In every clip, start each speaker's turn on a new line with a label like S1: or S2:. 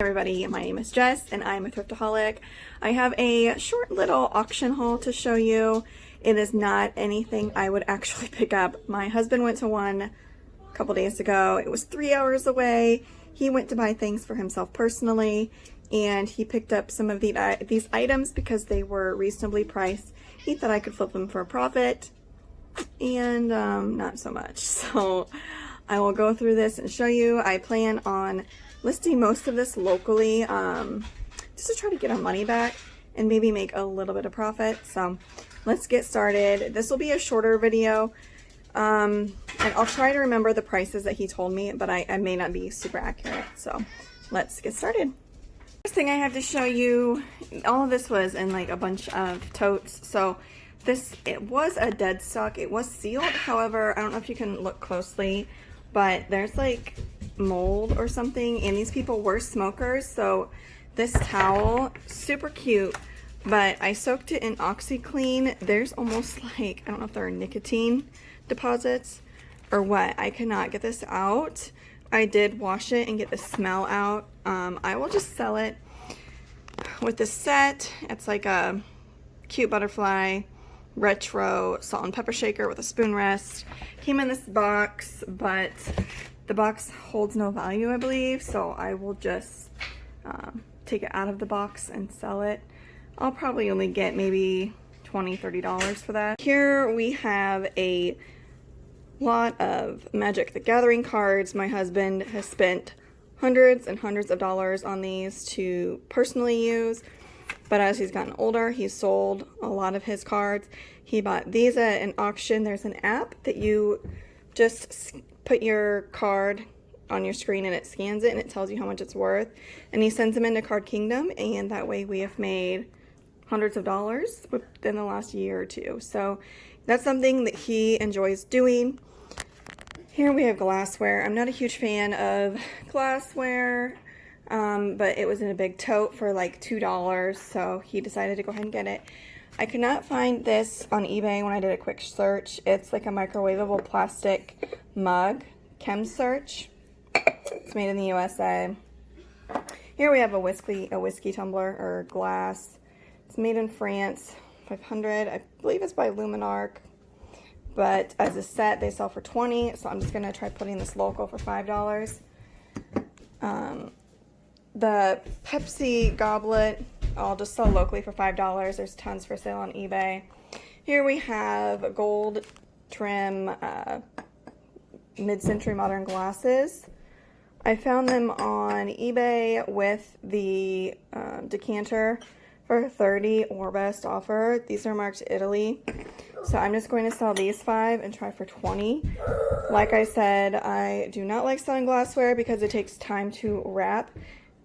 S1: Everybody, my name is Jess and I'm a thriftaholic. I have a short little auction haul to show you. It is not anything I would actually pick up. My husband went to one a couple days ago. It was 3 hours away. He went to buy things for himself personally and he picked up some of these items because they were reasonably priced. He thought I could flip them for a profit and not so much. So I will go through this and show you. I plan on listing most of this locally just to try to get our money back and maybe make a little bit of profit. So let's get started. This will be a shorter video and I'll try to remember the prices that he told me, but I may not be super accurate. So let's get started. First thing I have to show you, all of this was in like a bunch of totes. So it was a dead stock. It was sealed. However, I don't know if you can look closely, but there's like mold or something, and these people were smokers. So this towel, super cute, but I soaked it in OxyClean. There's almost like, I don't know if there are nicotine deposits or what. I cannot get this out. I did wash it and get the smell out. I will just sell it with this set. It's like a cute butterfly retro salt and pepper shaker with a spoon rest. Came in this box, but the box holds no value, I believe, so I will just take it out of the box and sell it. I'll probably only get maybe $20, $30 for that. Here we have a lot of Magic the Gathering cards. My husband has spent hundreds and hundreds of dollars on these to personally use, but as he's gotten older, he's sold a lot of his cards. He bought these at an auction. There's an app that you just put your card on your screen and it scans it and it tells you how much it's worth, and he sends them into Card Kingdom, and that way we have made hundreds of dollars within the last year or two. So that's something that he enjoys doing. Here we have glassware. I'm not a huge fan of glassware, but it was in a big tote for like $2, so he decided to go ahead and get it. I could not find this on eBay when I did a quick search. It's like a microwavable plastic mug, chem search. It's made in the USA. Here we have a whiskey tumbler or glass. It's made in France, 500. I believe it's by Luminarc, but as a set they sell for $20, so I'm just gonna try putting this local for $5. The Pepsi goblet, I'll just sell locally for $5. There's tons for sale on eBay. Here we have gold trim mid-century modern glasses. I found them on eBay with the decanter for $30 or best offer. These are marked Italy. So I'm just going to sell these 5 and try for $20. Like I said, I do not like selling glassware because it takes time to wrap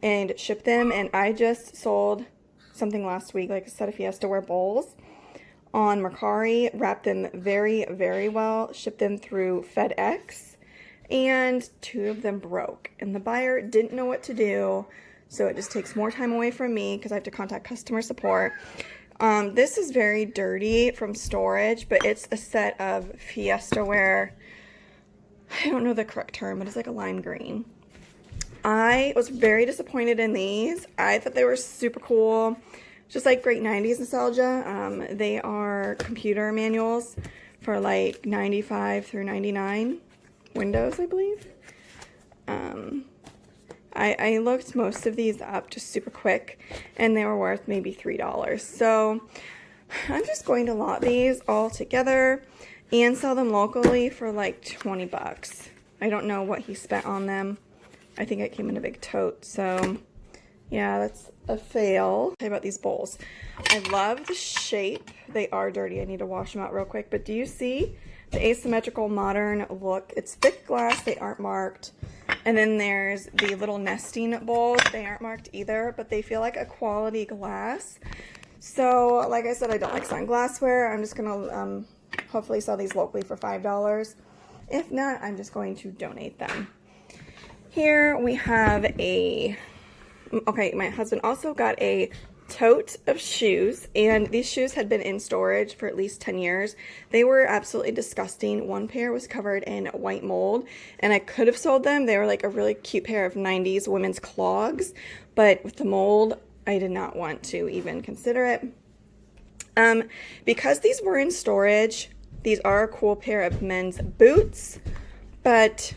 S1: and ship them, and I just sold something last week, like a set of Fiestaware bowls on Mercari, wrapped them very, very well, shipped them through FedEx, and 2 of them broke, and the buyer didn't know what to do, so it just takes more time away from me because I have to contact customer support. This is very dirty from storage, but it's a set of Fiestaware, I don't know the correct term, but it's like a lime green. I was very disappointed in these. I thought they were super cool, just like great 90s nostalgia. They are computer manuals for like 95 through 99 Windows, I believe. I looked most of these up just super quick, and they were worth maybe $3. So I'm just going to lot these all together and sell them locally for like 20 bucks. I don't know what he spent on them. I think it came in a big tote, so yeah, that's a fail. I'll tell you about these bowls. I love the shape. They are dirty. I need to wash them out real quick, but do you see the asymmetrical modern look? It's thick glass. They aren't marked. And then there's the little nesting bowls. They aren't marked either, but they feel like a quality glass. So like I said, I don't like selling glassware. I'm just gonna hopefully sell these locally for $5. If not, I'm just going to donate them. Here we have my husband also got a tote of shoes, and these shoes had been in storage for at least 10 years. They were absolutely disgusting. One pair was covered in white mold, and I could have sold them. They were like a really cute pair of 90s women's clogs, but with the mold, I did not want to even consider it. Because these were in storage, these are a cool pair of men's boots, but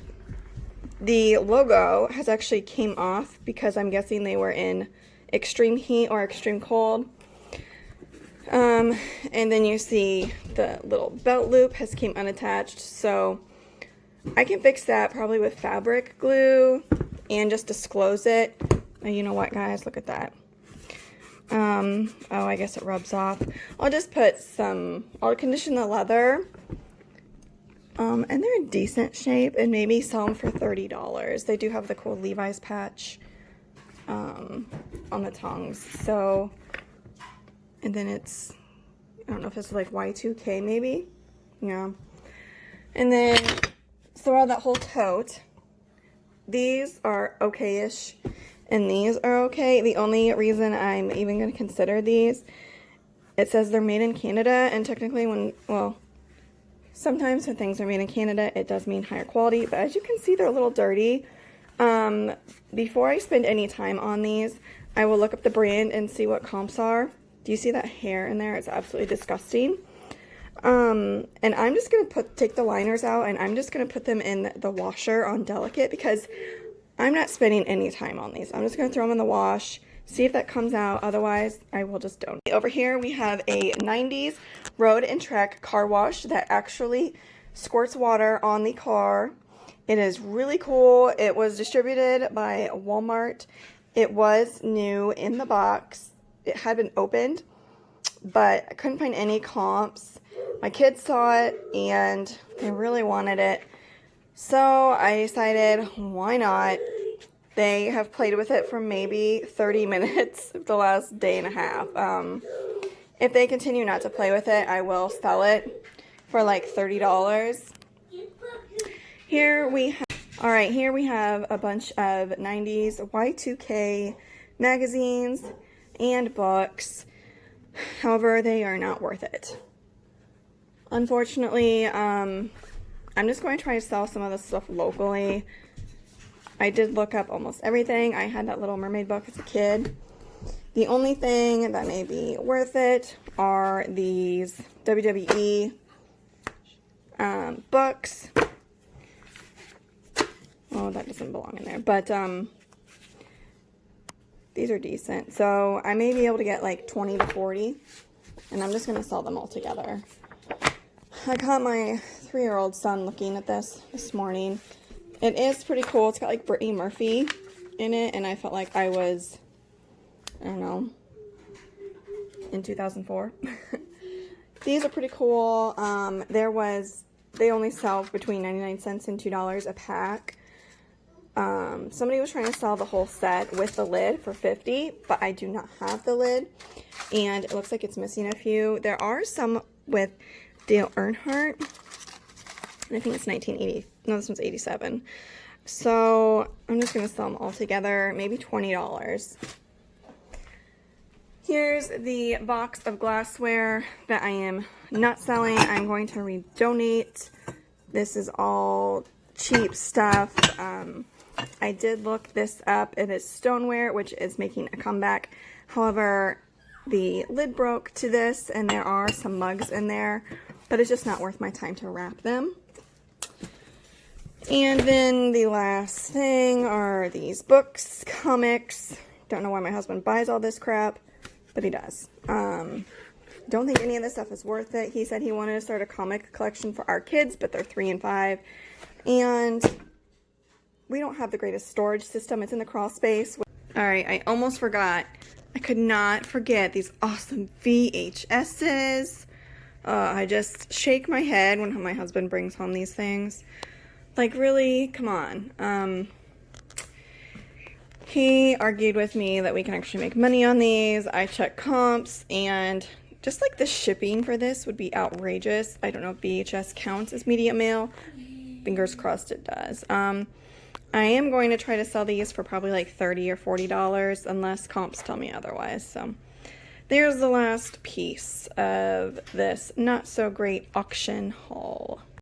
S1: the logo has actually came off because I'm guessing they were in extreme heat or extreme cold. And then you see the little belt loop has came unattached, so I can fix that probably with fabric glue and just disclose it. And you know what, guys, look at that. Oh, I guess it rubs off. I'll just put I'll condition the leather. And they're in decent shape, and maybe sell them for $30. They do have the cool Levi's patch on the tongs. So, and then it's, I don't know if it's like Y2K maybe. Yeah. And then, so out of that whole tote, these are okay-ish, and these are okay. The only reason I'm even going to consider these, it says they're made in Canada, and technically sometimes when things are made in Canada, it does mean higher quality, but as you can see, they're a little dirty. Before I spend any time on these, I will look up the brand and see what comps are. Do you see that hair in there? It's absolutely disgusting. And I'm just going to take the liners out, and I'm just going to put them in the washer on delicate because I'm not spending any time on these. I'm just going to throw them in the wash, see if that comes out. Otherwise, I will just donate. Over here, we have a 90s Road and Trek car wash that actually squirts water on the car. It is really cool. It was distributed by Walmart. It was new in the box. It had been opened, but I couldn't find any comps. My kids saw it, and they really wanted it. So I decided, why not? They have played with it for maybe 30 minutes the last day and a half. If they continue not to play with it, I will sell it for like $30. Here we have a bunch of 90s Y2K magazines and books. However, they are not worth it. Unfortunately, I'm just going to try to sell some of this stuff locally. I did look up almost everything. I had that Little Mermaid book as a kid. The only thing that may be worth it are these WWE books. Oh, that doesn't belong in there. But these are decent. So I may be able to get like 20 to 40. And I'm just going to sell them all together. I caught my 3-year-old son looking at this morning. It is pretty cool. It's got like Brittany Murphy in it, and I felt like I was, I don't know, in 2004. These are pretty cool. They only sell between 99 cents and $2 a pack. Somebody was trying to sell the whole set with the lid for $50, but I do not have the lid, and it looks like it's missing a few. There are some with Dale Earnhardt. I think it's 1980. No, this one's 87. So I'm just going to sell them all together, maybe $20. Here's the box of glassware that I am not selling. I'm going to redonate. This is all cheap stuff. I did look this up. It is stoneware, which is making a comeback. However, the lid broke to this, and there are some mugs in there, but it's just not worth my time to wrap them. And then the last thing are these books, comics. Don't know why my husband buys all this crap, but he does. Don't think any of this stuff is worth it. He said he wanted to start a comic collection for our kids, but they're 3 and 5. And we don't have the greatest storage system. It's in the crawl space. Alright, I almost forgot. I could not forget these awesome VHSs. I just shake my head when my husband brings home these things. Like, really? Come on. He argued with me that we can actually make money on these. I checked comps, and just like the shipping for this would be outrageous. I don't know if VHS counts as media mail. Fingers crossed it does. I am going to try to sell these for probably like $30 or $40 unless comps tell me otherwise. So there's the last piece of this not so great auction haul.